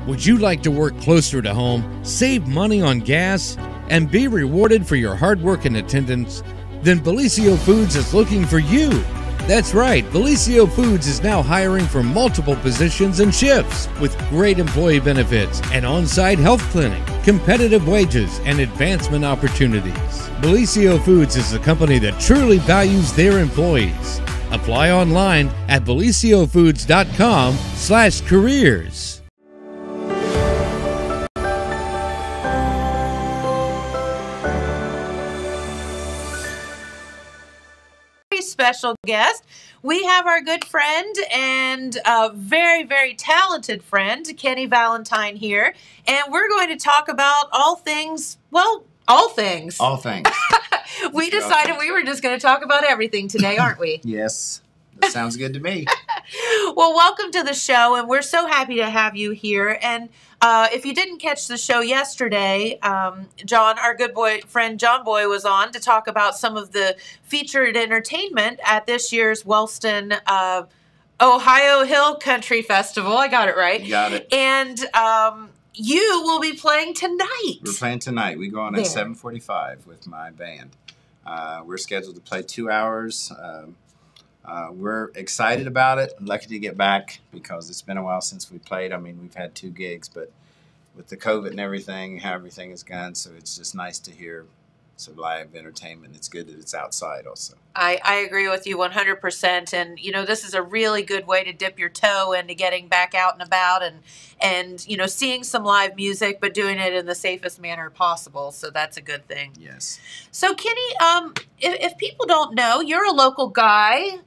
Would you like to work closer to home, save money on gas, and be rewarded for your hard work and attendance? Then Bellisio Foods is looking for you. That's right, Bellisio Foods is now hiring for multiple positions and shifts with great employee benefits, an on-site health clinic, competitive wages, and advancement opportunities. Bellisio Foods is a company that truly values their employees. Apply online at BellisioFoods.com/careers. Special guest. We have our good friend and very, very talented friend, Kenny Valentine here, and we're going to talk about all things, well, all things. All things. We decided we were just going to talk about everything today, aren't we? Yes, that sounds good to me. Well, welcome to the show, and we're so happy to have you here. And if you didn't catch the show yesterday, John, our good friend John Boy, was on to talk about some of the featured entertainment at this year's Wellston Ohio Hill Country Festival. I got it right. You got it. And you will be playing tonight. We're playing tonight. We go on at 7:45 with my band. We're scheduled to play 2 hours. We're excited about it. Lucky to get back because it's been a while since we played. I mean, we've had 2 gigs, but with the COVID and everything, how everything has gone, so it's just nice to hear some live entertainment. It's good that it's outside also. I agree with you 100%. And, you know, this is a really good way to dip your toe into getting back out and about and you know, seeing some live music, but doing it in the safest manner possible. So that's a good thing. Yes. So, Kenny, if people don't know, you're a local guy,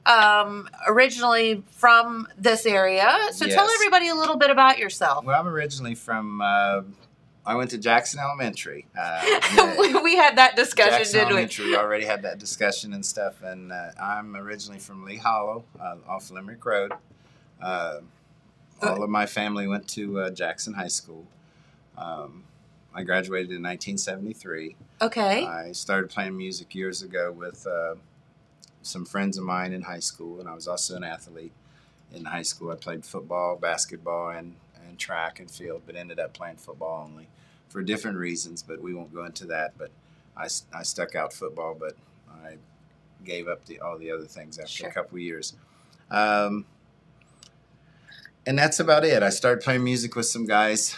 originally from this area. So Yes. Tell everybody a little bit about yourself. Well, I'm originally from... I went to Jackson Elementary. We had that discussion, Jackson didn't we? Elementary, we already had that discussion and stuff. And I'm originally from Lee Hollow, off Limerick Road. All of my family went to Jackson High School. I graduated in 1973. Okay. I started playing music years ago with some friends of mine in high school, and I was also an athlete in high school. I played football, basketball, and track and field, but ended up playing football only for different reasons, but we won't go into that. But I stuck out football, but I gave up all the other things after a couple of years. And that's about it. I started playing music with some guys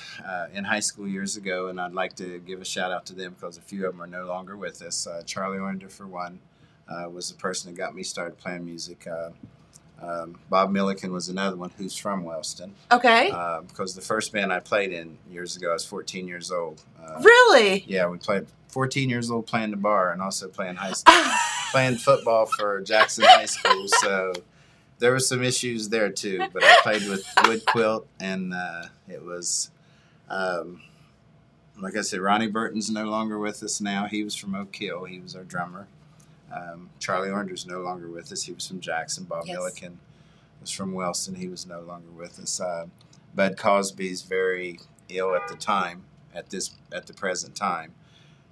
in high school years ago, and I'd like to give a shout out to them because a few of them are no longer with us. Charlie Ornder, for one, was the person that got me started playing music. Bob Milliken was another one who's from Wellston. Okay. Because the first band I played in years ago, I was 14 years old. Really? Yeah, we played 14 years old playing the bar and also playing high school, playing football for Jackson High School. So there were some issues there too. But I played with Wood Quilt, and it was, like I said, Ronnie Burton's no longer with us now. He was from Oak Hill. He was our drummer. Charlie Ornder's no longer with us. He was from Jackson. Bob Milliken was from Wellston. He was no longer with us. Bud Cosby's very ill at the time, at the present time.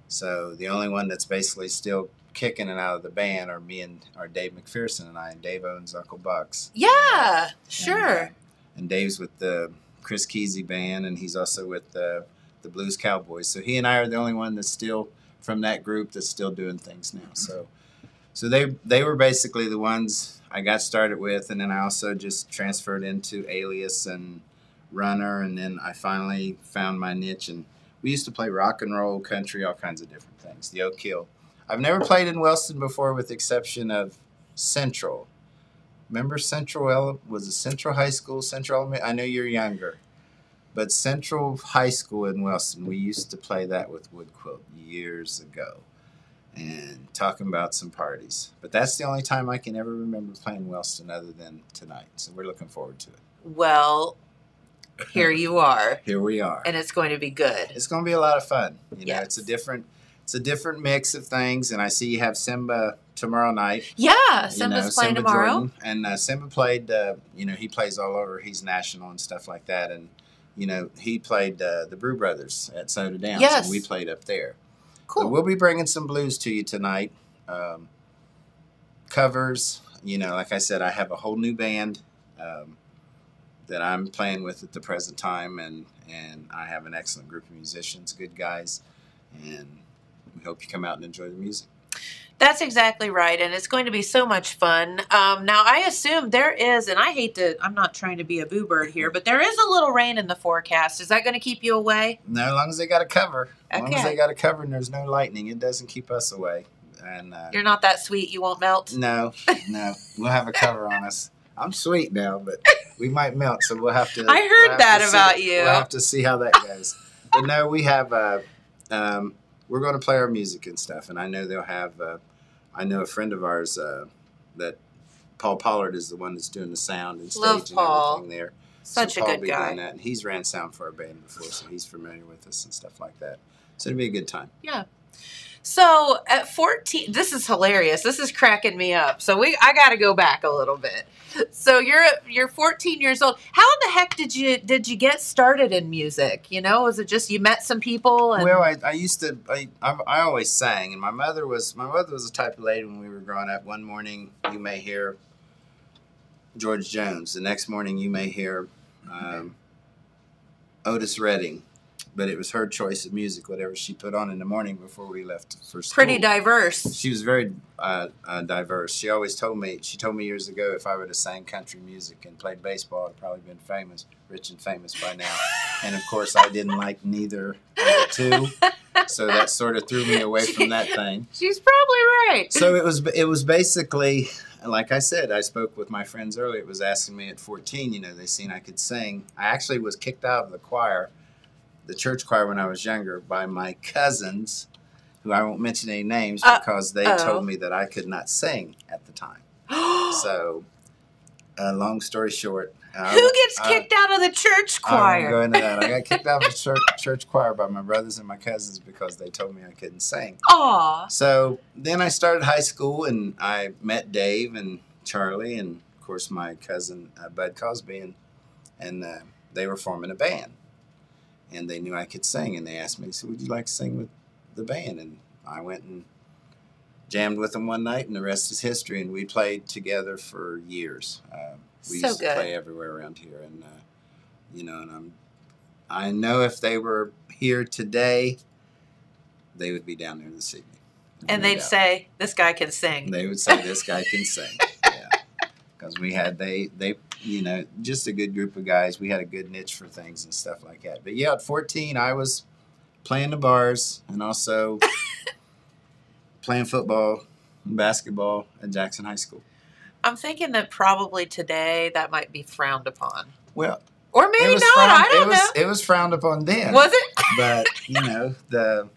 So the only one that's basically still kicking it out of the band are me and our Dave McPherson and I, and Dave owns Uncle Buck's. Yeah, sure. And Dave's with the Chris Kesey band, and he's also with the Blues Cowboys. So he and I are the only one that's still from that group that's still doing things now. So they were basically the ones I got started with, and then I also just transferred into Alias and Runner, and then I finally found my niche. And we used to play rock and roll, country, all kinds of different things. The Oak Hill. I've never played in Wellston before, with the exception of Central. Remember Central? Was it Central High School? Central Elementary? I know you're younger. But Central High School in Wellston, we used to play that with Wood Quilt years ago. And talking about some parties. But that's the only time I can ever remember playing Wellston other than tonight. So we're looking forward to it. Well, here you are. Here we are. And it's going to be good. It's going to be a lot of fun. You know, Yes. it's a different mix of things. And I see you have Simba tomorrow night. Yeah, Simba's playing Simba tomorrow. Jordan. And Simba played, he plays all over. He's national and stuff like that. And, he played the Brew Brothers at Soda Downs. Yes. And we played up there. Cool. But we'll be bringing some blues to you tonight. Covers. Like I said, I have a whole new band. that I'm playing with at the present time, and I have an excellent group of musicians, good guys, and we hope you come out and enjoy the music. That's exactly right, and it's going to be so much fun. Now, I assume there is, and I'm not trying to be a boo bird here, but there is a little rain in the forecast. Is that going to keep you away? No, as long as they got a cover. As long as Okay. they got a cover and there's no lightning, it doesn't keep us away. And You're not that sweet, you won't melt? No, we'll have a cover on us. I'm sweet now, but we might melt, so we'll have to. I heard that about you. We'll have to see how that goes. But no, we have. We're going to play our music and stuff, and I know they'll have. I know a friend of ours that Paul Pollard is the one that's doing the sound and stage Love and Paul. everything there. Such so a Paul good be guy. doing that, and he's ran sound for our band before, so he's familiar with us and stuff like that. So it'll be a good time. Yeah. So at 14, this is hilarious. This is cracking me up. So I got to go back a little bit. So you're 14 years old. How in the heck did you get started in music? You know, was it just you met some people? And... Well, I used to. I always sang, and my mother was the type of lady when we were growing up. One morning you may hear George Jones. The next morning you may hear Otis Redding. But it was her choice of music, whatever she put on in the morning before we left for school. Pretty diverse. She was very diverse. She always told me years ago if I would have sang country music and played baseball, I'd probably been famous, rich and famous by now. And of course, I didn't like neither of the two, so that sort of threw me away from that thing. She's probably right. So it was basically, like I said, I spoke with my friends earlier. It was asking me at 14, you know, they seen I could sing. I actually was kicked out of the choir. The church choir when I was younger by my cousins, who I won't mention any names because they told me that I could not sing at the time. So, long story short. Who gets kicked out of the church choir? I won't go into that. I got kicked out of the church choir by my brothers and my cousins because they told me I couldn't sing. Aw. So then I started high school and I met Dave and Charlie and, of course, my cousin Bud Cosby and they were forming a band. And they knew I could sing, and they asked me, so would you like to sing with the band? And I went and jammed with them one night, and the rest is history. And we played together for years. We used to play everywhere around here. And, you know, and I know if they were here today, they would be down there this evening. And they'd say, this guy can sing. They would say, this guy can sing. Yeah. Because we had, they you know, just a good group of guys. We had a good niche for things and stuff like that. But yeah, at 14, I was playing the bars and also playing football and basketball at Jackson High School. I'm thinking that probably today that might be frowned upon. Well, or maybe not. I don't know. It was frowned upon then. Was it? But, you know, the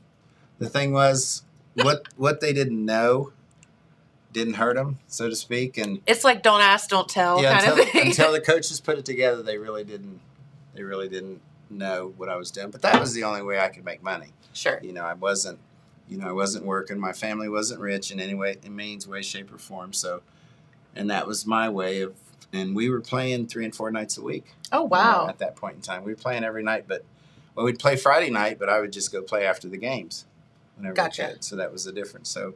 thing was what they didn't know didn't hurt them, so to speak, and it's like don't ask, don't tell kind of thing. Until the coaches put it together, they really didn't know what I was doing. But that was the only way I could make money. Sure. You know, I wasn't working. My family wasn't rich in any way, in means, way, shape, or form. So, and that was my way of. And we were playing 3 and 4 nights a week. Oh wow! You know, at that point in time, we were playing every night. But we'd play Friday night, but I would just go play after the games whenever Gotcha. I could. So that was the difference. So.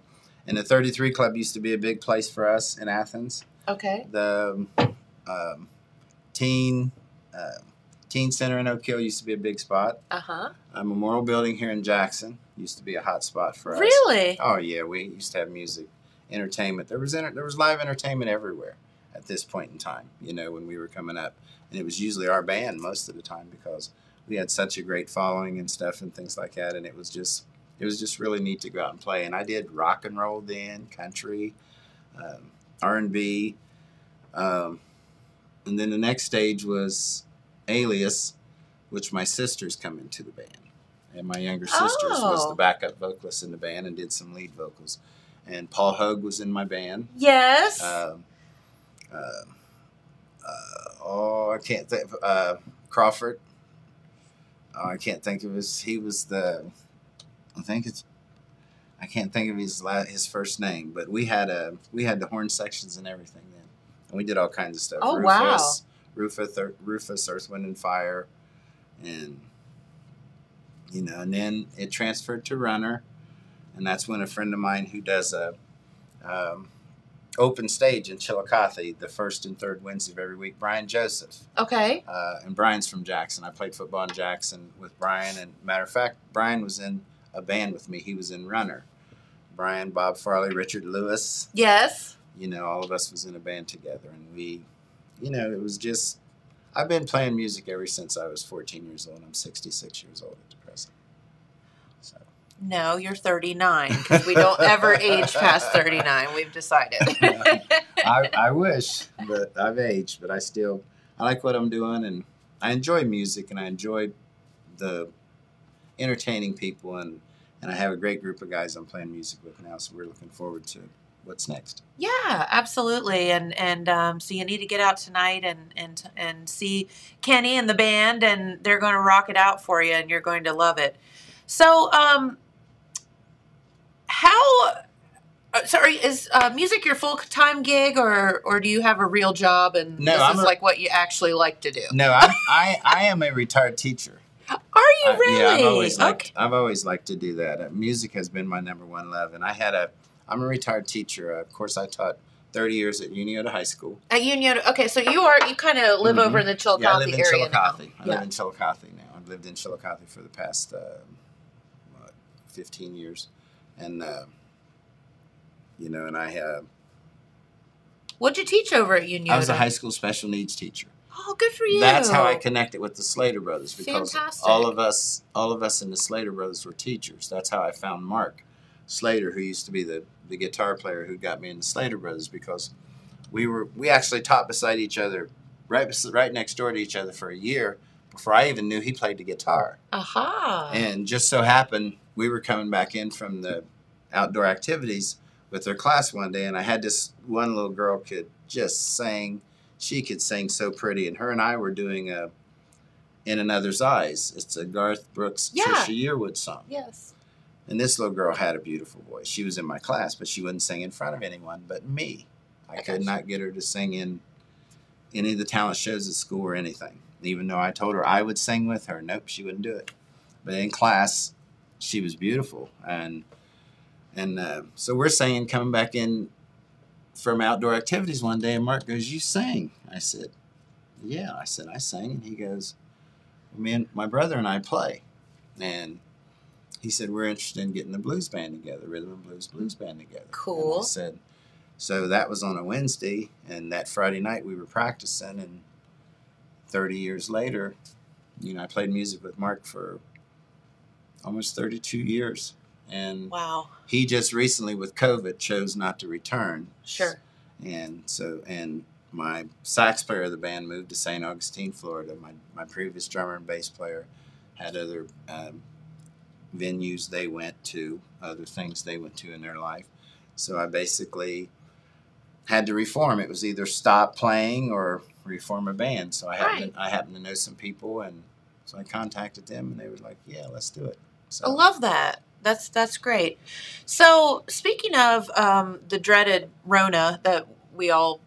And the 33 Club used to be a big place for us in Athens. Okay. The teen center in Oak Hill used to be a big spot. Uh-huh. A Memorial Building here in Jackson used to be a hot spot for us. Really? Oh yeah, we used to have music, entertainment. There was live entertainment everywhere at this point in time. You know, when we were coming up, and it was usually our band most of the time because we had such a great following and stuff and things like that, and it was just really neat to go out and play. And I did rock and roll then, country, R&B. And then the next stage was Alias, which my sisters come into the band. And my younger sisters was the backup vocalist in the band and did some lead vocals. And Paul Hogue was in my band. Yes. I can't think. Crawford. I can't think of he was the... I can't think of his first name, but we had the horn sections and everything then, and we did all kinds of stuff. Oh wow! Rufus, Earth, Wind and Fire, and you know, and then it transferred to Runner, and that's when a friend of mine who does open stage in Chillicothe the first and third Wednesday of every week. Brian Joseph. Okay. And Brian's from Jackson. I played football in Jackson with Brian. And matter of fact, Brian was in a band with me. He was in Runner. Brian, Bob Farley, Richard Lewis. Yes. You know, all of us was in a band together. And we, you know, it was just, I've been playing music ever since I was 14 years old. I'm 66 years old at the present. So. No, you're 39 because we don't ever age past 39. We've decided. I wish, but I've aged. But I like what I'm doing, and I enjoy music, and I enjoy the entertaining people, and I have a great group of guys I'm playing music with now. So we're looking forward to what's next. Yeah, absolutely. And so you need to get out tonight and see Kenny and the band, and they're going to rock it out for you, and you're going to love it. So, is music your full-time gig, or do you have a real job and this is like what you actually like to do? No, I am a retired teacher. Are you really? Yeah, I've always liked to do that. Music has been my number one love, and I'm a retired teacher. Of course, I taught 30 years at Uniota High School. At Uniota, okay, so you kind of live over in the Chillicothe area. I live in Chillicothe. Now. I live in Chillicothe now. I've lived in Chillicothe for the past 15 years, and you know, and what'd you teach over at Uniota? I was a high school special needs teacher. Oh, good for you. That's how I connected with the Slater brothers, because Fantastic. all of us in the Slater brothers were teachers. That's how I found Mark Slater, who used to be the guitar player who got me in the Slater brothers, because we actually taught beside each other, right next door to each other for a year before I even knew he played the guitar. Aha. And just so happened we were coming back in from the outdoor activities with their class one day, and I had this one little girl could just sing. She could sing so pretty, and her and I were doing In Another's Eyes. It's a Garth Brooks, Trisha Yearwood song. Yes. And this little girl had a beautiful voice. She was in my class, but she wouldn't sing in front of anyone but me. I could not get her to sing in any of the talent shows at school or anything. Even though I told her I would sing with her, nope, she wouldn't do it. But in class, she was beautiful. And so we're singing, coming back in from outdoor activities one day, and Mark goes, "You sing?" I said, "Yeah." I said, "I sing." And he goes, my brother and I play. And he said, "We're interested in getting a blues band together, rhythm and blues band together." Cool. And I said, so that was on a Wednesday, and that Friday night we were practicing, and 30 years later, you know, I played music with Mark for almost 32 years. And wow. He just recently with COVID chose not to return. Sure. And my sax player of the band moved to St. Augustine, Florida. My previous drummer and bass player had other venues they went to, other things they went to in their life. So I basically had to reform. It was either stop playing or reform a band. So I happened to know some people, and so I contacted them, and they were like, "Yeah, let's do it." So I love that. That's great. So speaking of the dreaded Rona that we all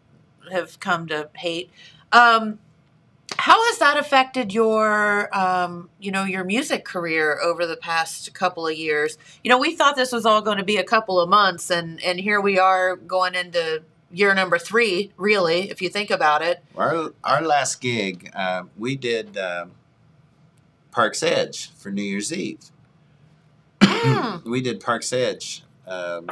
have come to hate, how has that affected your your music career over the past couple of years? You know, we thought this was all going to be a couple of months, and here we are going into year number 3, really, if you think about it. Our last gig, we did Park's Edge for New Year's Eve. We did Park's Edge.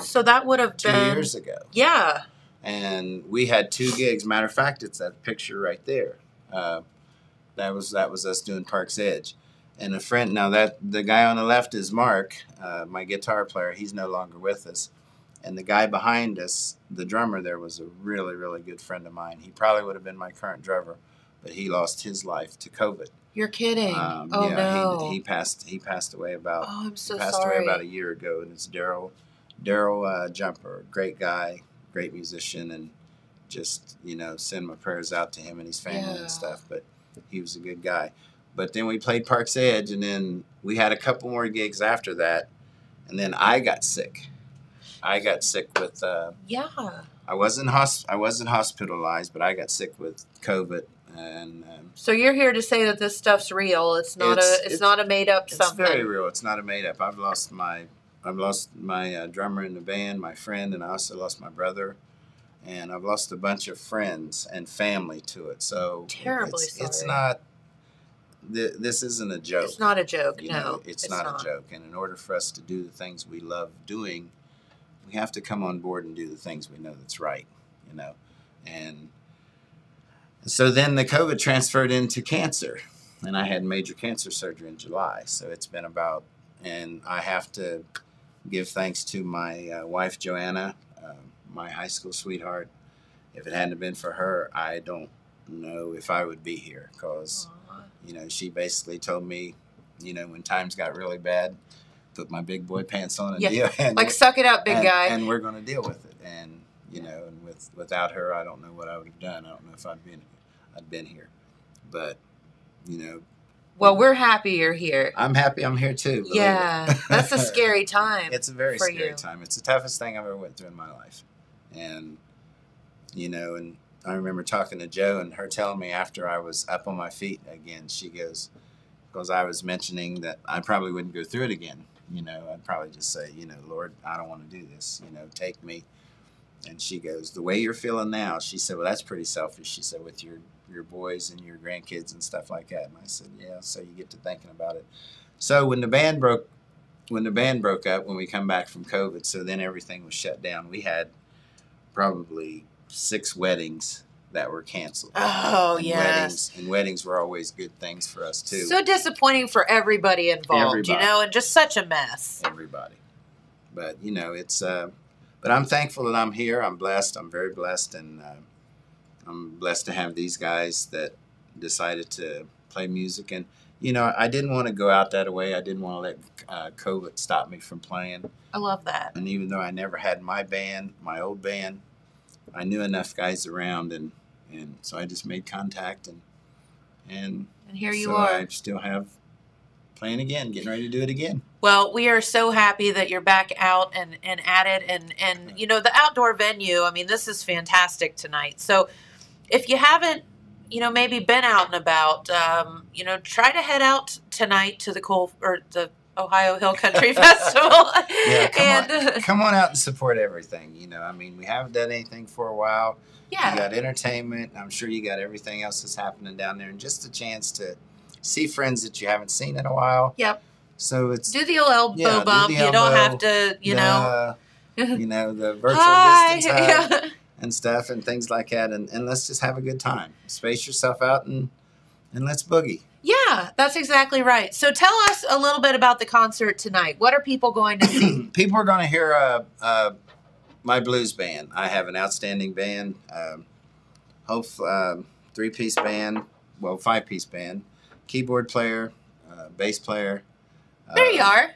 So that would have been 2 years ago. Yeah. And we had 2 gigs. Matter of fact, it's that picture right there. That was us doing Park's Edge. And a friend, now that the guy on the left is Mark, my guitar player. He's no longer with us. And the guy behind us, the drummer there, was a really, really good friend of mine. He probably would have been my current drummer, but he lost his life to COVID. You're kidding. No. He passed away about. Oh, I'm so he passed sorry. away about a year ago, and it's Daryl Jumper, great guy, great musician, and just send my prayers out to him and his family and stuff. But he was a good guy. But then we played Park's Edge, and then we had a couple more gigs after that, and then I got sick. I got sick with. I wasn't hospitalized, but I got sick with COVID. And so you're here to say that this stuff's real. It's not a made up something. It's very real. It's not a made up. I've lost my drummer in the band, my friend, and I also lost my brother. and I've lost a bunch of friends and family to it. So Terribly sorry. It's not. This isn't a joke. It's not a joke. You no, know, it's not a joke. And in order for us to do the things we love doing, we have to come on board and do the things we know that's right. You know, and so then the COVID transferred into cancer, and I had major cancer surgery in July. So it's been about, and I have to give thanks to my wife Joanna, my high school sweetheart. If it hadn't been for her, I don't know if I would be here, because you know, she basically told me, you know, when times got really bad, put my big boy pants on and deal. And like, suck it up, big guy. And we're going to deal with it. And, you know, and without her, I don't know what I would have done. I don't know if I'd been here. But, you know. Well, we're happy you're here. I'm happy I'm here too. Yeah, that's a scary time. It's a very scary time. It's the toughest thing I've ever went through in my life. And, you know, and I remember talking to Joe and her telling me after I was up on my feet again, she goes, because I was mentioning that I probably wouldn't go through it again. You know, I'd probably just say, you know, Lord, I don't want to do this. You know, take me. And she goes, the way you're feeling now, she said, well, that's pretty selfish. She said, with your boys and your grandkids and stuff like that. And I said, yeah. So you get to thinking about it. So when the band broke up, when we come back from COVID, so then everything was shut down. We had probably 6 weddings that were canceled. Oh, yes. Weddings were always good things for us too. So disappointing for everybody involved, you know, and just such a mess. Everybody. But, you know, it's, but I'm thankful that I'm here. I'm blessed. I'm very blessed. And I'm blessed to have these guys that decided to play music. And, you know, I didn't want to go out that way. I didn't want to let COVID stop me from playing. I love that. And even though I never had my band, my old band, I knew enough guys around, and so I just made contact, and here you so are. I still have playing again, getting ready to do it again. Well, we are so happy that you're back out and at it, and you know, the outdoor venue. I mean, this is fantastic tonight. So if you haven't, you know, maybe been out and about, you know, try to head out tonight to the Ohio Hill Country Festival. Yeah, come on out and support everything. You know, I mean, we haven't done anything for a while. Yeah. You got entertainment. I'm sure you got everything else that's happening down there, and just a chance to see friends that you haven't seen in a while. Yep. So it's do the elbow bump. You don't have to, you know. You know, the virtual distance hug and stuff and things like that, and let's just have a good time. Space yourself out and let's boogie. Yeah, that's exactly right. So tell us a little bit about the concert tonight. What are people going to see? People are going to hear my blues band. I have an outstanding band, 3-piece band, well, 5-piece band, keyboard player, bass player. There you are.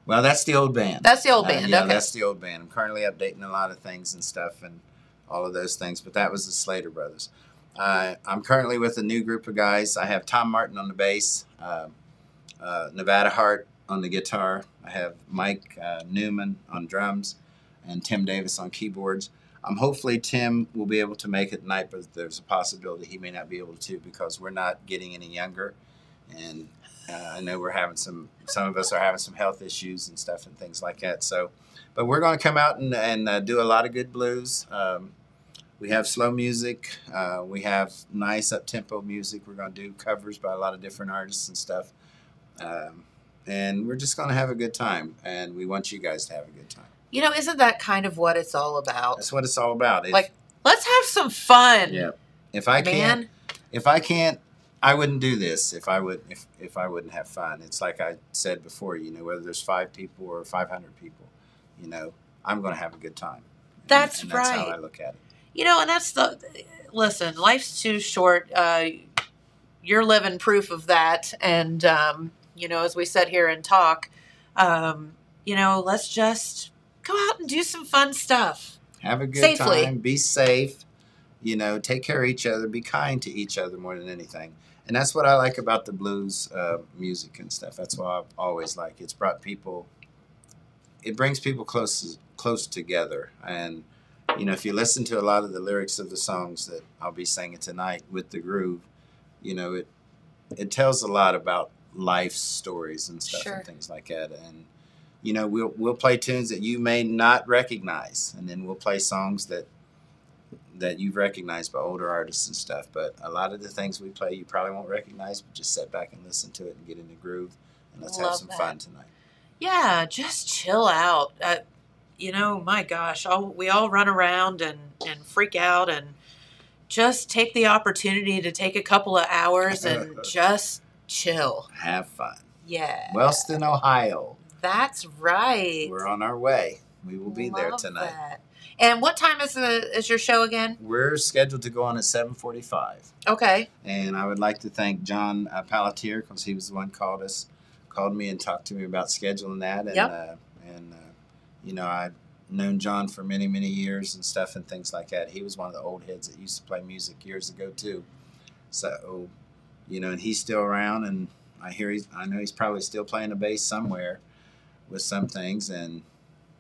Well, that's the old band. That's the old band, yeah, okay. That's the old band. I'm currently updating a lot of things and stuff and all of those things, but that was the Slater Brothers. I'm currently with a new group of guys. I have Tom Martin on the bass, Nevada Hart on the guitar. I have Mike Newman on drums, and Tim Davis on keyboards. Hopefully Tim will be able to make it tonight, but there's a possibility he may not be able to because we're not getting any younger. And I know we're having some of us are having some health issues and stuff and things like that. So, but we're going to come out and do a lot of good blues. We have slow music. We have nice up-tempo music. We're going to do covers by a lot of different artists and stuff. And we're just going to have a good time. And we want you guys to have a good time. You know, isn't that kind of what it's all about? That's what it's all about. Like, let's have some fun. Yeah. If I can't, I wouldn't do this if I wouldn't have fun. It's like I said before, you know, whether there's 5 people or 500 people, you know, I'm going to have a good time. That's right. That's how I look at it. You know, and listen, life's too short. You're living proof of that. And, you know, as we sit here and talk, you know, let's just go out and do some fun stuff. Have a good safely. Time. Be safe. You know, take care of each other. Be kind to each other more than anything. And that's what I like about the blues music and stuff. That's what I've always liked. It brings people close together. And, you know, if you listen to a lot of the lyrics of the songs that I'll be singing tonight with the groove, you know, it tells a lot about life stories and stuff and things like that. And, you know, we'll play tunes that you may not recognize, and then we'll play songs that that you've recognized by older artists and stuff. But a lot of the things we play you probably won't recognize, but just sit back and listen to it and get in the groove, and let's have some fun tonight. Yeah, just chill out. You know, my gosh, we all run around and freak out, and just take the opportunity to take a couple of hours and just chill. Have fun. Yeah. Wellston, Ohio. That's right. We're on our way. We will be there tonight. That. And what time is your show again? We're scheduled to go on at 7:45. Okay. And I would like to thank John Pelletier, because he was the one called me and talked to me about scheduling that. And, yep. You know, I've known John for many, many years and stuff and things like that. He was one of the old heads that used to play music years ago too. So, you know, and he's still around, and I know he's probably still playing the bass somewhere with some things. And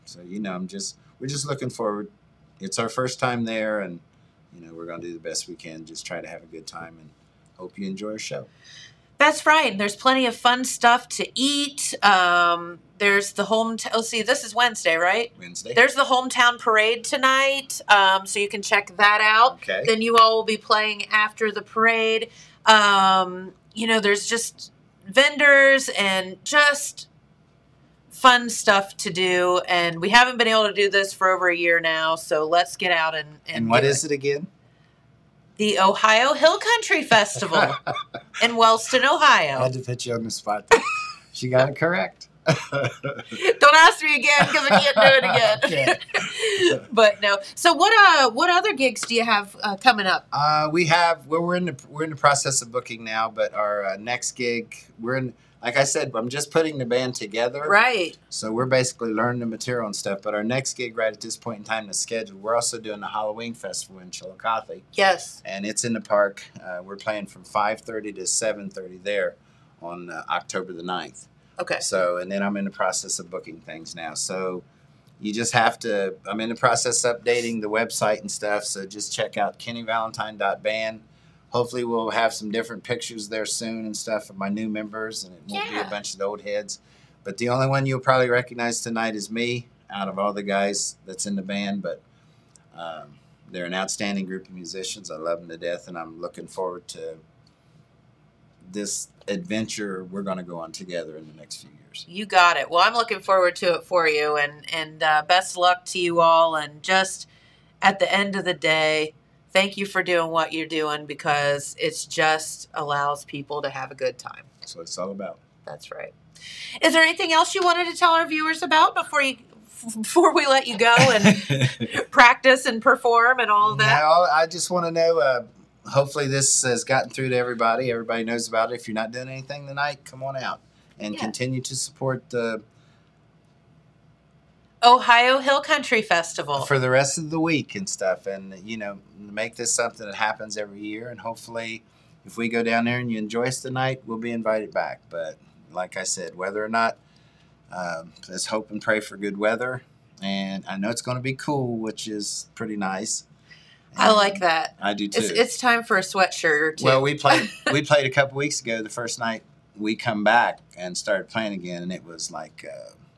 so, you know, we're just looking forward. It's our first time there, and, you know, we're going to do the best we can, just try to have a good time, and hope you enjoy our show. That's right. There's plenty of fun stuff to eat. There's the this is Wednesday, right? Wednesday. There's the hometown parade tonight, so you can check that out. Okay. Then you all will be playing after the parade. You know, there's just vendors and just fun stuff to do, and we haven't been able to do this for over a year now, so let's get out and what is it again? The Ohio Hill Country Festival in Wellston, Ohio. I had to put you on the spot. She got it correct. Don't ask me again, because I can't do it again. But no. So what other gigs do you have coming up? We're in the process of booking now, but our next gig, like I said, I'm just putting the band together. Right. So we're basically learning the material and stuff. But our next gig right at this point in time is scheduled. We're also doing the Halloween Festival in Chillicothe. Yes. And it's in the park. We're playing from 5:30 to 7:30 there on October the 9th. Okay. So, and then I'm in the process of booking things now. So you just have to, I'm in the process of updating the website and stuff. So just check out kennyvalentine.band. Hopefully we'll have some different pictures there soon and stuff of my new members, and it won't be a bunch of the old heads. But the only one you'll probably recognize tonight is me out of all the guys that's in the band. But they're an outstanding group of musicians. I love them to death, and I'm looking forward to this adventure we're going to go on together in the next few years. You got it. Well, I'm looking forward to it for you, and best luck to you all. And just at the end of the day, thank you for doing what you're doing, because it's just allows people to have a good time. That's what it's all about. That's right. Is there anything else you wanted to tell our viewers about before we let you go and practice and perform and all of that? No, I just want to know, hopefully this has gotten through to everybody. Everybody knows about it. If you're not doing anything tonight, come on out and continue to support the Ohio Hill Country Festival for the rest of the week and stuff, and you know, make this something that happens every year. And hopefully, if we go down there and you enjoy us tonight, we'll be invited back. But like I said, whether or not, let's hope and pray for good weather. And I know it's going to be cool, which is pretty nice. And I like that. I do too. It's time for a sweatshirt or two. Well, we played a couple weeks ago. The first night we come back and started playing again, and it was like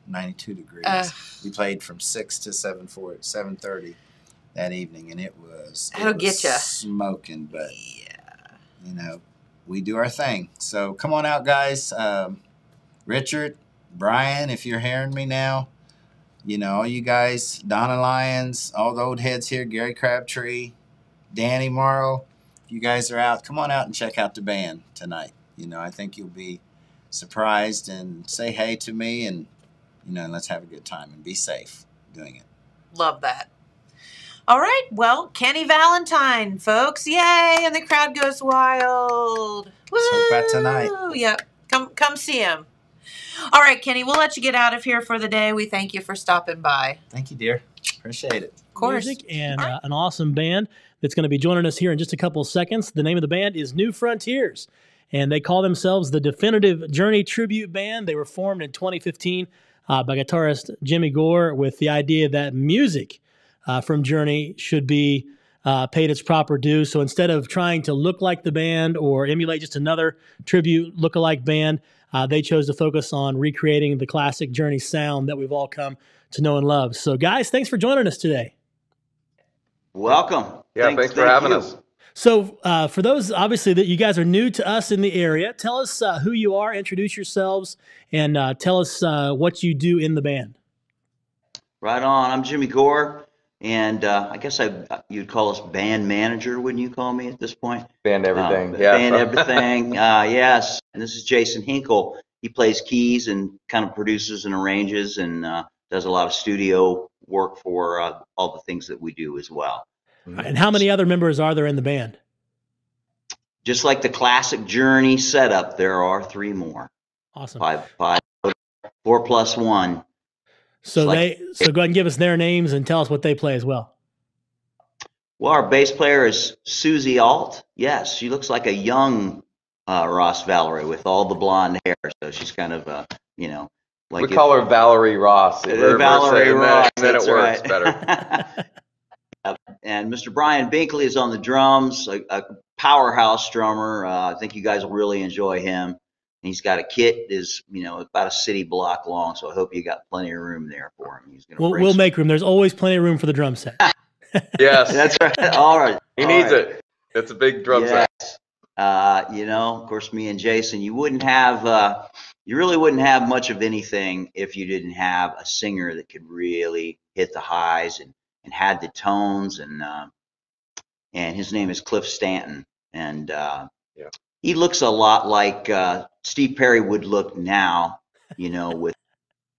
92 degrees. We played from 6 to 7:30 that evening, and it was get you smoking. But you know, we do our thing. So come on out, guys. Richard, Brian, if you're hearing me now, you know, all you guys, Donna Lyons, all the old heads here, Gary Crabtree, Danny Morrow, if you guys are out, come on out and check out the band tonight. You know, I think you'll be surprised, and say hey to me, and you know, let's have a good time and be safe doing it. Love that. All right. Well, Kenny Valentine, folks. Yay. And the crowd goes wild. Let's hope that tonight. Yep. Come see him. All right, Kenny, we'll let you get out of here for the day. We thank you for stopping by. Thank you, dear. Appreciate it. Of course. Music and an awesome band that's going to be joining us here in just a couple of seconds. The name of the band is New Frontiers, and they call themselves the Definitive Journey Tribute Band. They were formed in 2015 by guitarist Jimmy Gore, with the idea that music from Journey should be paid its proper due. So instead of trying to look like the band or emulate just another tribute lookalike band, they chose to focus on recreating the classic Journey sound that we've all come to know and love. So guys, thanks for joining us today. Welcome. Yeah, thanks for having us. So for those, obviously, that you guys are new to us in the area, tell us who you are, introduce yourselves, and tell us what you do in the band. Right on. I'm Jimmy Gore, and I guess you'd call us band manager, wouldn't you call me at this point? Band everything. Yeah. Band everything. Yes. And this is Jason Hinkle. He plays keys and kind of produces and arranges and does a lot of studio work for all the things that we do as well. And how many other members are there in the band? Just like the classic Journey setup, there are 3 more. Awesome. 4 plus 1. So go ahead and give us their names and tell us what they play as well. Well, our bass player is Susie Alt. Yes, she looks like a young Ross Valerie with all the blonde hair. So she's kind of, like we call her Valerie Ross. Valerie Ross. And then it works right. better. And Mr. Brian Binkley is on the drums, a powerhouse drummer. I think you guys will really enjoy him. He's got a kit is about a city block long, so I hope you got plenty of room there for him. He's gonna we'll make room. There's always plenty of room for the drum set. Yes, that's right. All right, he needs it. It's a big drum set. Of course, me and Jason, you really wouldn't have much of anything if you didn't have a singer that could really hit the highs and had the tones, and his name is Cliff Stanton, and he looks a lot like Steve Perry would look now, with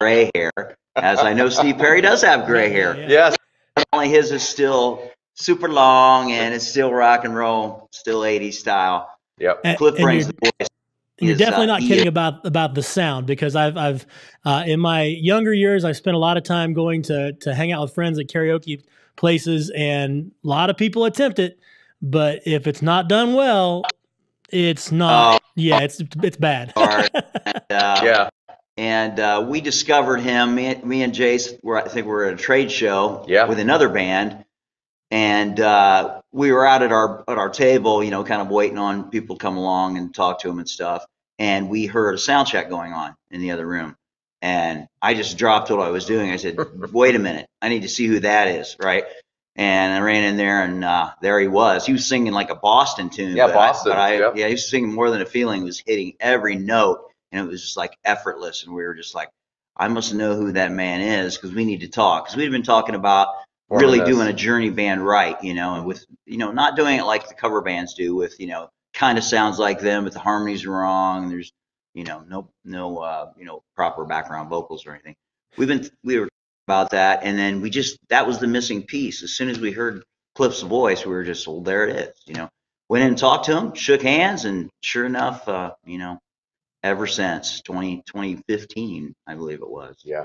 gray hair, as I know Steve Perry does have gray hair. Yes. Only his is still super long and it's still rock and roll, still 80s style. Yep. Cliff brings the voice. You're definitely not kidding about the sound, because I've in my younger years, I spent a lot of time going to hang out with friends at karaoke places, and a lot of people attempt it, but if it's not done well, it's not. It's bad. And we discovered him. Me and Jace I think we're at a trade show with another band, and we were out at our table, kind of waiting on people to come along and talk to him and stuff. And we heard a sound check going on in the other room, and I just dropped what I was doing. I said, "Wait a minute, I need to see who that is." Right. And I ran in there, and there he was. He was singing like a Boston tune. Yeah, Boston. He was singing More Than a Feeling. He was hitting every note, and it was just like effortless. And we were just like, I must know who that man is, because we need to talk. Because we'd been talking about really doing a Journey band right, and with, not doing it like the cover bands do with, kind of sounds like them, but the harmonies are wrong. There's, no proper background vocals or anything. We were about that, and then that was the missing piece. As soon as we heard Cliff's voice, we were just, well, there it is. Went in and talked to him, shook hands, and sure enough, ever since 2015, I believe it was. Yeah.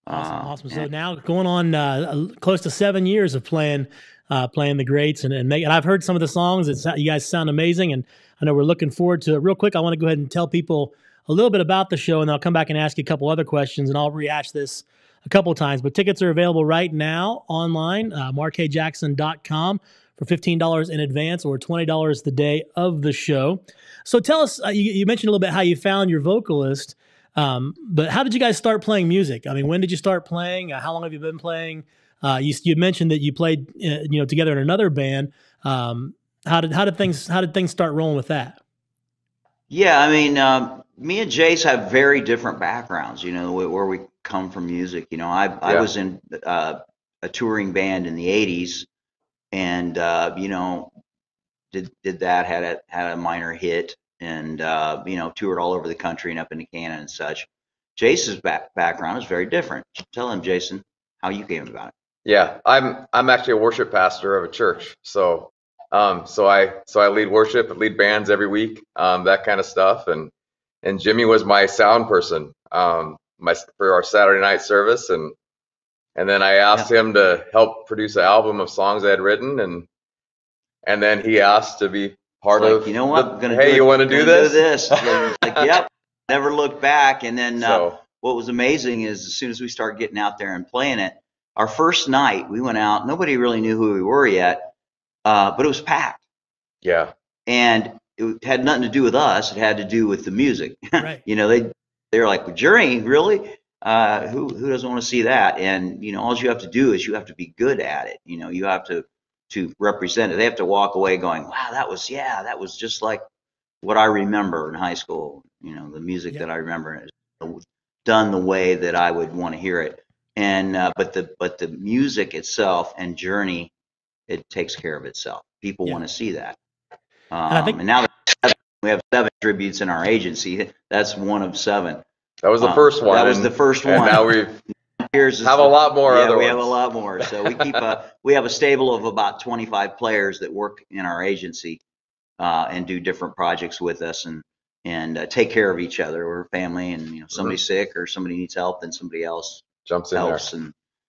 Awesome. So now going on close to 7 years of playing the greats, and I've heard some of the songs. You guys sound amazing, and I know we're looking forward to it. Real quick, I want to go ahead and tell people a little bit about the show, and then I'll come back and ask you a couple other questions, and I'll rehash this a couple of times. But tickets are available right now online, markayjackson.com for $15 in advance or $20 the day of the show. So tell us, you mentioned a little bit how you found your vocalist, but how did you guys start playing music? I mean, when did you start playing? How long have you been playing? You mentioned that you played, together in another band. How did things start rolling with that? Yeah, I mean, me and Jace have very different backgrounds, where we come from music. I was in a touring band in the 80s, and did that, had a minor hit, and toured all over the country and up into Canada and such. Jace's background is very different. Tell him, Jason, how you came about it. Yeah, I'm actually a worship pastor of a church, so I lead worship, lead bands every week, that kind of stuff, and Jimmy was my sound person for our Saturday night service, and then I asked him to help produce an album of songs I had written, and then he asked to be part of. You know what? You want to do this? Like, yep. Never looked back. And then what was amazing is as soon as we started getting out there and playing it, our first night we went out. Nobody really knew who we were yet, but it was packed. Yeah. And it had nothing to do with us. It had to do with the music. Right. They were like, Journey, really? Who doesn't want to see that? And all you have to do is you have to be good at it. You have to to represent it. They have to walk away going, wow, that was just like what I remember in high school. You know, the music that I remember is done the way that I would want to hear it. And but the music itself and journey, it takes care of itself. People want to see that. And now we have 7 tributes in our agency. That's one of 7. That was the first one. That was the first one. And now we have a lot more. Yeah, we have a lot more. So we have a stable of about 25 players that work in our agency and do different projects with us and take care of each other. We're a family, and you know, somebody's sick or somebody needs help, then somebody else jumps in helps. there.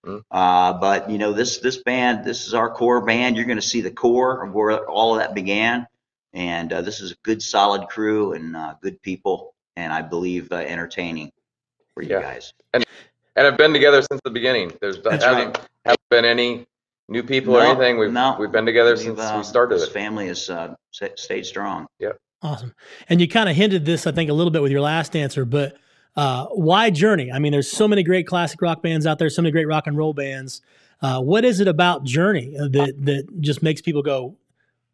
And but you know, this band, this is our core band. You're going to see the core of where all of that began, and this is a good, solid crew and good people, and I believe entertaining for you guys. And have been together since the beginning. Haven't been any new people or anything. We've been together since we started. This family has stayed strong. Yep. Awesome. And you kind of hinted this, I think, a little bit with your last answer, but why Journey? I mean, there's so many great classic rock bands out there, so many great rock and roll bands. What is it about Journey that just makes people go,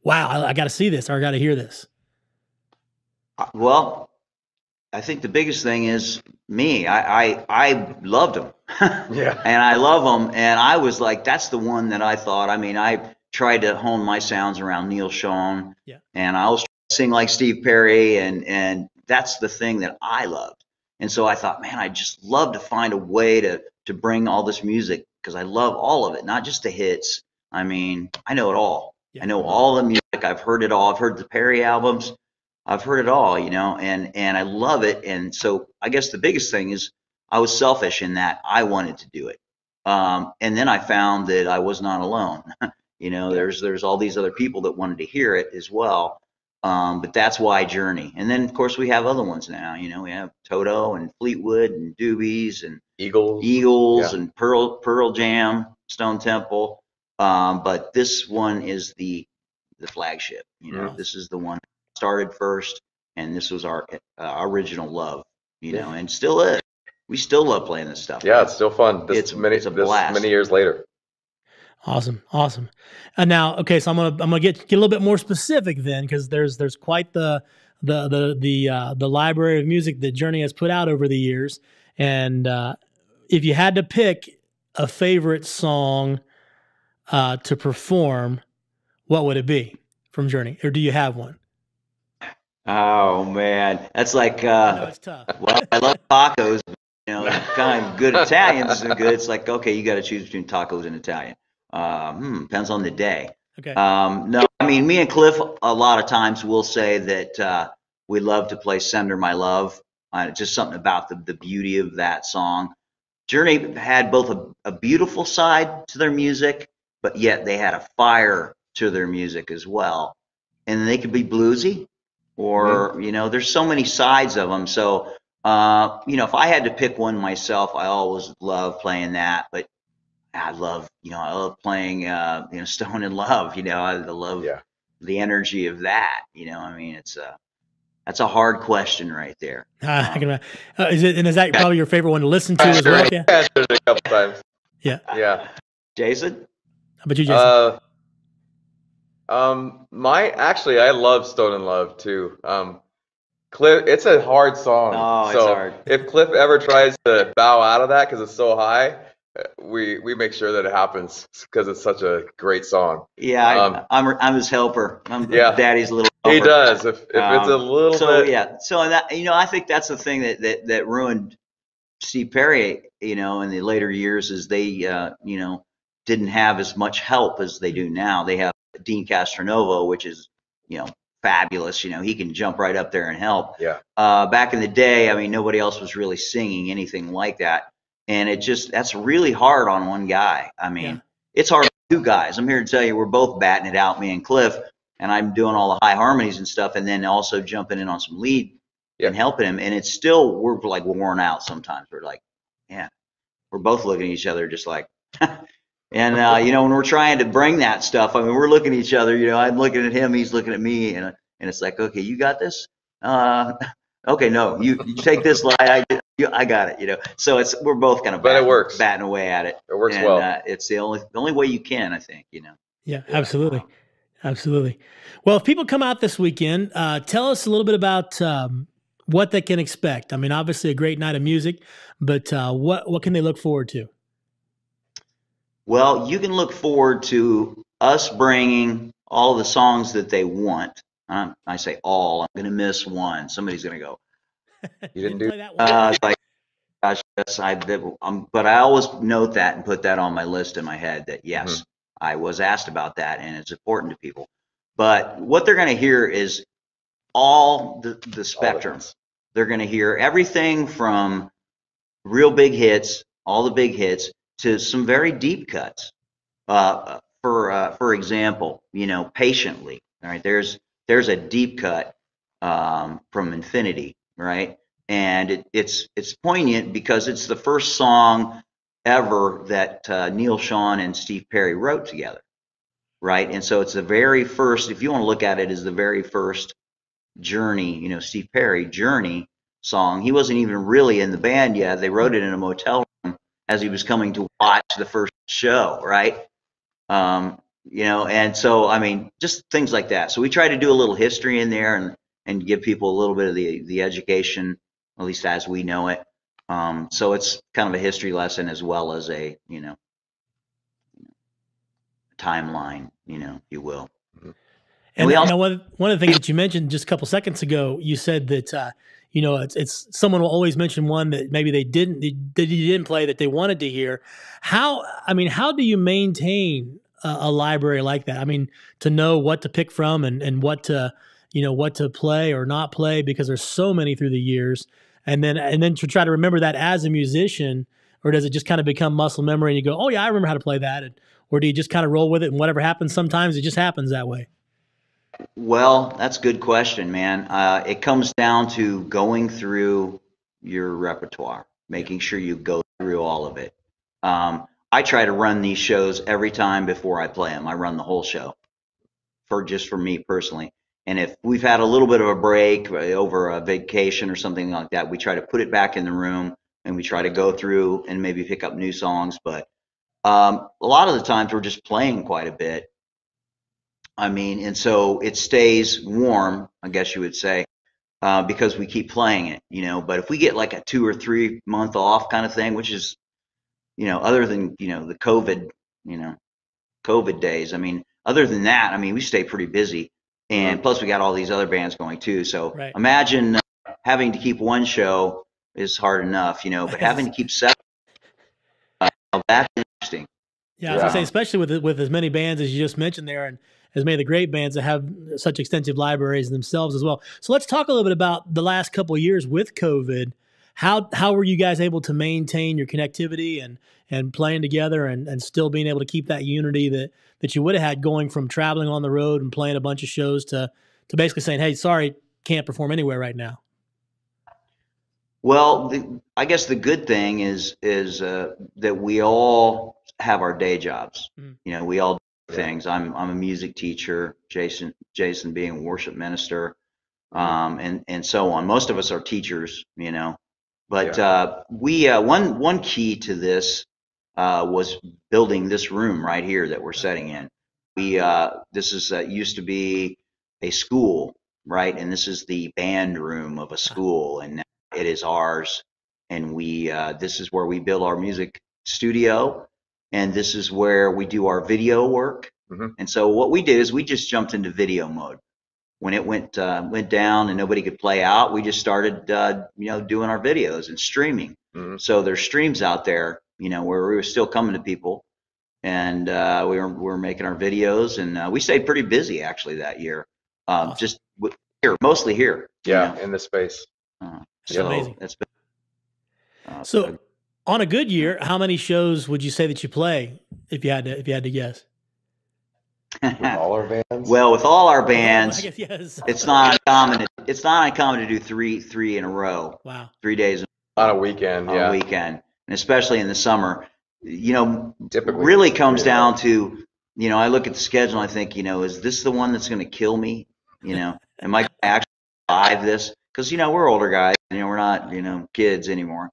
wow, I got to see this, or I got to hear this? Well, I think the biggest thing is me. I loved them. Yeah. And I love them. And I was like, that's the one that I thought. I mean, I tried to hone my sounds around Neil Schon. Yeah. And I was trying to sing like Steve Perry. And that's the thing that I loved. And so I thought, man, I just love to find a way to bring all this music, because I love all of it, not just the hits. I mean, I know it all. Yeah. I know all the music. I've heard it all. I've heard the Perry albums. I've heard it all, you know, and I love it. And so I guess the biggest thing is I was selfish in that I wanted to do it. And then I found that I was not alone. You know, there's all these other people that wanted to hear it as well. But that's why Journey. And then, of course, we have other ones now. You know, we have Toto and Fleetwood and Doobies and Eagles and Pearl Jam, Stone Temple. But this one is the flagship. You know, this is the one that started first, and this was our original love. You know, and still is. We still love playing this stuff. Yeah, it's still fun. It's a blast. Many years later. Awesome. And now, okay, so I'm gonna get a little bit more specific then, because there's quite the library of music that Journey has put out over the years. And if you had to pick a favorite song to perform, what would it be from Journey, or do you have one? Oh man, that's like I know it's tough. Well, I love tacos. You know, kind of good Italians are good. It's like, okay, you got to choose between tacos and Italian. Depends on the day. Okay. No, I mean, me and Cliff a lot of times will say that we love to play "Send Her My Love." Just something about the beauty of that song. Journey had both a beautiful side to their music, but yet they had a fire to their music as well. And they could be bluesy, or you know, there's so many sides of them. So you know, if I had to pick one myself, I always love playing that. But I love playing, you know, Stone in Love. You know, I love the energy of that. You know, I mean, that's a hard question right there. Is that probably your favorite one to listen to as well? Yeah. Answered it a couple times. Yeah. Yeah. Jason? How about you, Jason? I love Stone in Love too. Cliff, it's a hard song. Oh, so it's hard. If Cliff ever tries to bow out of that because it's so high, we make sure that it happens because it's such a great song. Yeah, I'm his helper. I'm Daddy's little helper. He does. If it's a little bit. Yeah. So that, you know, I think that's the thing that ruined Steve Perry, you know, in the later years, is they you know, didn't have as much help as they do now. They have Dean Castronovo, which is, you know, fabulous. You know, he can jump right up there and help. Yeah. Back in the day, I mean, nobody else was really singing anything like that. And that's really hard on one guy. I mean, it's hard on two guys. I'm here to tell you, we're both batting it out, me and Cliff, and I'm doing all the high harmonies and stuff, and then also jumping in on some lead and helping him. And it's still, we're like worn out sometimes. We're like, we're both looking at each other just like, and you know, when we're trying to bring that stuff, I mean, we're looking at each other, you know, I'm looking at him, he's looking at me, and it's like, okay, you got this? Okay, no, you take this line, I got it, you know. So we're both kind of it works. batting away at it. It works well. It's the only way you can, I think, you know. Yeah, absolutely. Absolutely. Well, if people come out this weekend, tell us a little bit about what they can expect. I mean, obviously a great night of music, but what can they look forward to? Well, you can look forward to us bringing all the songs that they want. I say all. I'm going to miss one. Somebody's going to go, You didn't do play that one. like, gosh, yes, but I always note that and put that on my list in my head that yes, I was asked about that and it's important to people. But what they're going to hear is all the spectrum. They're going to hear everything from real big hits, all the big hits, to some very deep cuts. For example, Patiently. All right, there's a deep cut from Infinity, right? And it's poignant because it's the first song ever that Neil Sean and Steve Perry wrote together, right? And so it's the very first, if you want to look at it as the very first Journey, Steve Perry, Journey song. He wasn't even really in the band yet. They wrote it in a motel room as he was coming to watch the first show, right? And so, I mean, just things like that. So we try to do a little history in there and give people a little bit of the education, at least as we know it. So it's kind of a history lesson as well as a, timeline, if you will. And we also, one of the things that you mentioned just a couple seconds ago, you said that it's someone will always mention one that maybe they didn't play that they wanted to hear. How do you maintain a library like that? I mean, to know what to pick from and what to play or not play, because there's so many through the years, and then to try to remember that as a musician, or does it just kind of become muscle memory and you go, oh yeah, I remember how to play that, or do you just kind of roll with it and whatever happens? Sometimes it just happens that way. Well, that's a good question, man. It comes down to going through your repertoire, making sure you go through all of it. I try to run these shows every time before I play them. I run the whole show for me personally. And if we've had a little bit of a break over a vacation or something like that, we try to put it back in the room and we try to go through and maybe pick up new songs. But a lot of the times we're just playing quite a bit. I mean, and so it stays warm, I guess you would say, because we keep playing it, But if we get like a 2 or 3 month off kind of thing, which is, other than, the COVID days, I mean, other than that, I mean, we stay pretty busy. And plus we got all these other bands going too. So imagine having to keep one show is hard enough, but having to keep 7, that's interesting. Yeah, I was gonna say, especially with as many bands as you just mentioned there, and as many of the great bands that have such extensive libraries themselves as well. So let's talk a little bit about the last couple of years with COVID. How were you guys able to maintain your connectivity and playing together and still being able to keep that unity that you would have had going from traveling on the road and playing a bunch of shows to basically saying, hey, sorry, can't perform anywhere right now? Well, I guess the good thing is that we all have our day jobs. We all do things. I'm a music teacher, Jason being a worship minister, and so on. Most of us are teachers, But we one key to this was building this room right here that we're sitting in. This is used to be a school, right? And this is the band room of a school, and now it is ours. And this is where we build our music studio, and this is where we do our video work. And so what we did is we just jumped into video mode. When it went down and nobody could play out, we just started, doing our videos and streaming. So there's streams out there, where we were still coming to people, and we were making our videos, and we stayed pretty busy actually that year. Awesome. Just here, mostly here. In the space. That's amazing. That's been, so on a good year, how many shows would you say that you play if you had to guess? With all our bands? Well, with all our bands, I guess, yes. it's not uncommon. It's not uncommon to do three in a row. Wow. 3 days on a weekend. On a weekend, and especially in the summer, Typically, really comes down to, I look at the schedule and I think, is this the one that's going to kill me? Am I going to actually survive this? Because we're older guys. We're not kids anymore.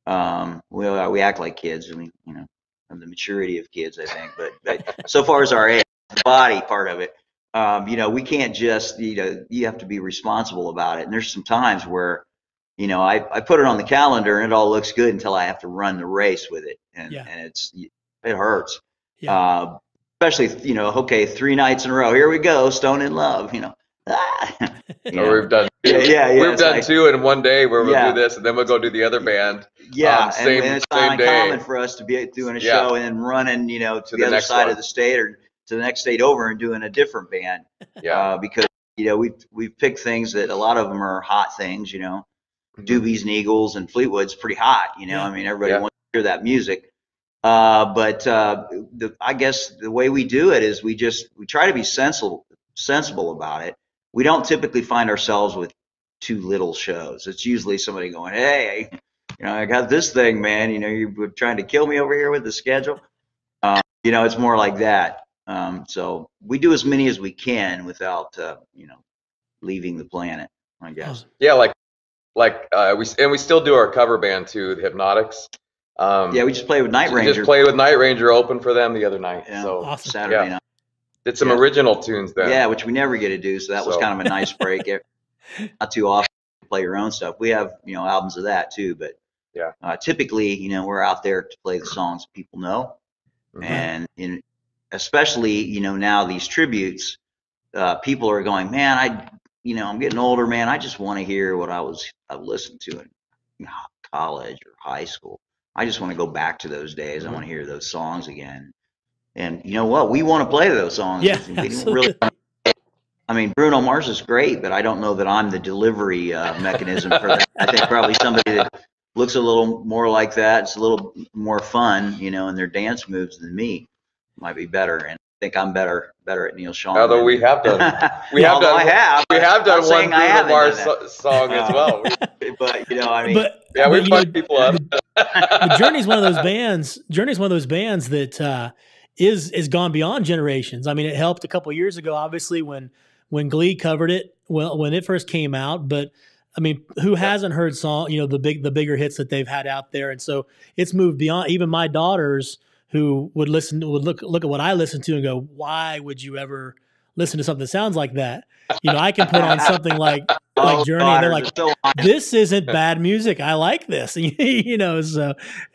We act like kids. We have the maturity of kids, I think. But so far as our age. the body part of it. We can't just, you have to be responsible about it. And there's some times where, I put it on the calendar and it all looks good until I have to run the race with it. And it hurts. Yeah. Especially, okay, 3 nights in a row. Here we go. Stone in Love, We've done two. We've done two in one day where we'll do this and then we'll go do the other band. And it's not uncommon for us to be doing a show and then running, to the other side of the state or to the next state over and doing a different band. Because we've picked things that a lot of them are hot things. Doobies and Eagles and Fleetwood's pretty hot. Everybody wants to hear that music. But I guess the way we do it is we try to be sensible about it. We don't typically find ourselves with too little shows. It's usually somebody going, hey, I got this thing, man. You were trying to kill me over here with the schedule. It's more like that. So we do as many as we can without, leaving the planet, I guess. Yeah, we still do our cover band too, the Hypnotics. We just played with Night Ranger. Just played with Night Ranger, open for them the other night. Yeah, so awesome. Saturday night. Did some original tunes then. Yeah, which we never get to do, so that was kind of a nice break. Not too often to play your own stuff. We have, albums of that too, but typically, we're out there to play the songs people know. And especially, now these tributes, people are going, man, I'm getting older, man. I just want to hear what I listened to in college or high school. I just want to go back to those days. I want to hear those songs again. And you know what? We want to play those songs. Yeah, we don't really. Bruno Mars is great, but I don't know that I'm the delivery mechanism for that. I think probably somebody that looks a little more like that, it's a little more fun, in their dance moves than me, might be better. And I think I'm better at Neil Sean. Although we have done, we have done one Bruno Mars song as well. But we fucked people up. But Journey's one of those bands. That is gone beyond generations. It helped a couple of years ago, obviously, when Glee covered it, when it first came out. But who hasn't heard the bigger hits that they've had out there? And so it's moved beyond. Even my daughters, who would look at what I listen to and go, "Why would you ever listen to something that sounds like that?" I can put on something like Journey, and they're like, "This isn't bad music. I like this." So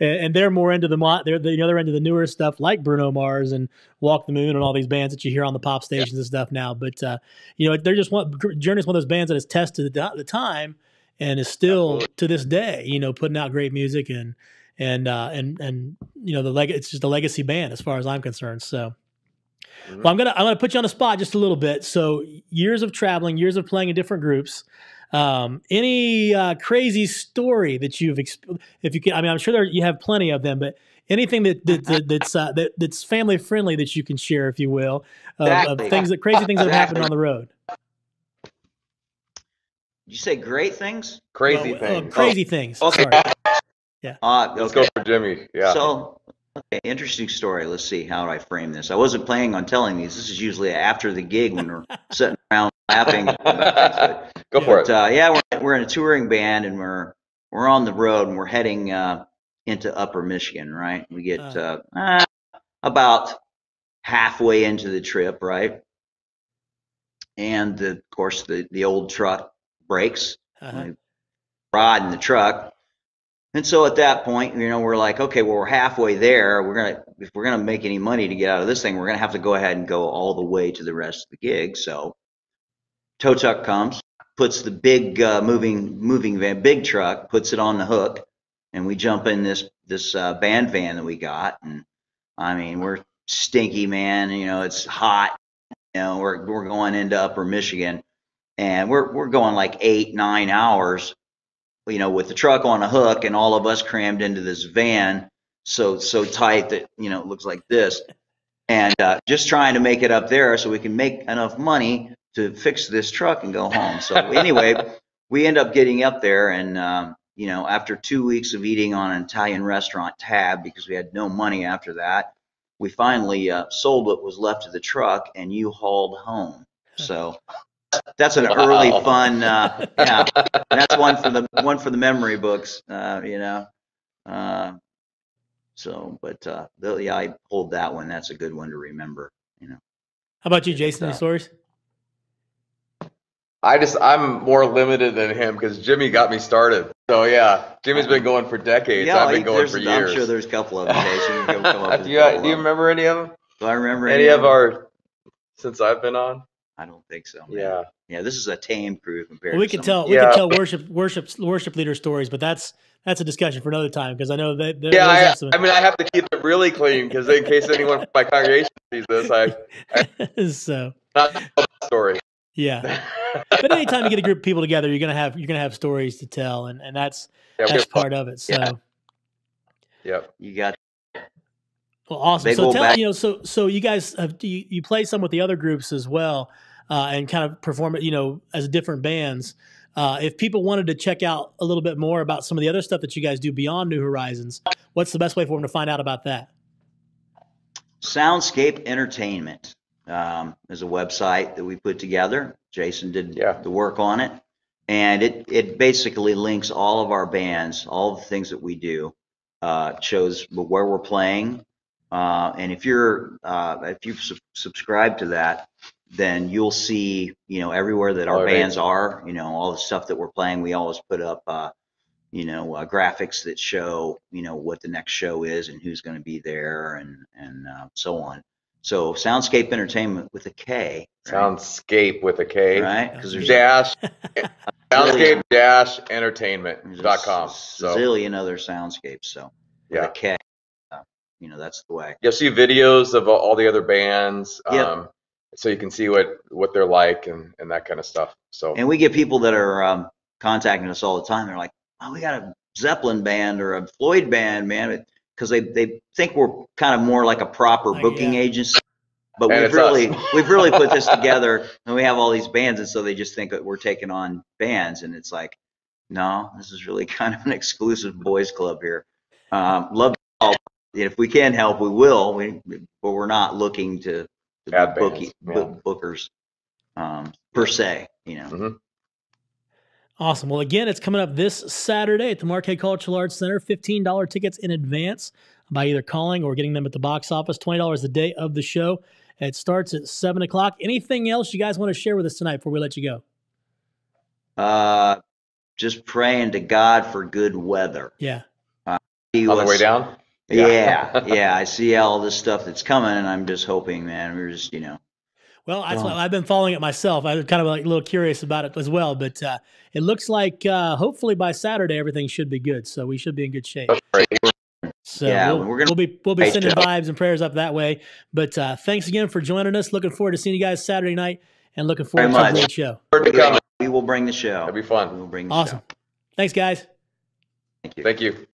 and they're more into they're into the newer stuff like Bruno Mars and Walk the Moon and all these bands that you hear on the pop stations and stuff now. But they're just Journey's one of those bands that has tested the time and is still to this day, putting out great music and it's just a legacy band as far as I'm concerned. So. Well, I'm gonna put you on the spot just a little bit. So years of traveling, years of playing in different groups. Any crazy story that if you can? I'm sure you have plenty of them, but anything that's family friendly that you can share, if you will, of crazy things that have happened on the road. Did you say great things? Crazy things. Crazy things. Okay. Sorry. Yeah. Let's go for Jimmy. Yeah. So. Okay, interesting story. Let's see. How do I frame this? I wasn't planning on telling these. This is usually after the gig when we're sitting around laughing. Go for it. We're in a touring band and we're on the road and we're heading into Upper Michigan. Right. We get about halfway into the trip, right? And of course the old truck breaks. Rod in the truck. And so at that point, we're like, okay, well, we're halfway there. If we're gonna make any money to get out of this thing, we're gonna have to go ahead and go all the way to the rest of the gig. So tow truck comes, puts the big moving van, big truck, puts it on the hook, and we jump in this band van that we got. And we're stinky, man. It's hot. We're going into Upper Michigan, and we're going like 8-9 hours. With the truck on a hook and all of us crammed into this van so tight that, it looks like this. And just trying to make it up there so we can make enough money to fix this truck and go home. So anyway, we end up getting up there and, after 2 weeks of eating on an Italian restaurant tab because we had no money after that, we finally sold what was left of the truck and you hauled home. So that's an early fun, that's one for the memory books, So, but I pulled that one. That's a good one to remember, about you, Jason? Any stories? I'm more limited than him because Jimmy got me started. So yeah, Jimmy's been going for decades. Yeah, I've been going for years. I'm sure there's a couple of them. Jason, you can come up Do you remember any of them? Do I remember any of our since I've been on? I don't think so. Man. Yeah. Yeah, this is a tame crew compared. Well, we to could some. tell we could tell worship leader stories, but that's a discussion for another time because I know that. I mean, I have to keep it really clean because in case anyone from my congregation sees this, I so not tell that story. Yeah, but anytime you get a group of people together, you're gonna have stories to tell, and that's part of it. So, yep, you got. Well, awesome. So tell so you guys you play some with the other groups as well, and kind of perform it, as different bands. If people wanted to check out a little bit more about some of the other stuff that you guys do beyond New Horizons, what's the best way for them to find out about that? Soundscape Entertainment is a website that we put together. Jason did the work on it, and it basically links all of our bands, all the things that we do, shows where we're playing, and if you've subscribed to that, then you'll see everywhere that our bands are, all the stuff that we're playing. We always put up graphics that show what the next show is and who's going to be there and so on. So Soundscape Entertainment with a K. Right? Soundscape with a K. Right? Because there's Soundscape-entertainment.com. So zillion other soundscapes. So with a K, that's the way. You'll see videos of all the other bands. So you can see what they're like and that kind of stuff. So. And we get people that are contacting us all the time. They're like, "Oh, we got a Zeppelin band or a Floyd band, man," because they think we're kind of more like a proper booking agency. But we've really put this together, and we have all these bands, and so they just think that we're taking on bands, and it's like, no, this is really kind of an exclusive boys club here. Love to help. If we can help, we will. But we're not looking to be bookers per se, Mm-hmm. Awesome. Well, again, it's coming up this Saturday at the Markay Cultural Arts Center. $15 tickets in advance by either calling or getting them at the box office. $20 the day of the show. It starts at 7 o'clock. Anything else you guys want to share with us tonight before we let you go? Just praying to God for good weather. Yeah. On the way down? Yeah. I see all this stuff that's coming, and I'm just hoping, man, we're just, Well, that's why I've been following it myself. I was kind of like a little curious about it as well, but it looks like hopefully by Saturday everything should be good. So we should be in good shape. So we'll be sending vibes and prayers up that way. But thanks again for joining us. Looking forward to seeing you guys Saturday night, and looking forward to a great show. We will bring the show. It'll be fun. We will bring the show. Awesome. Thanks, guys. Thank you. Thank you.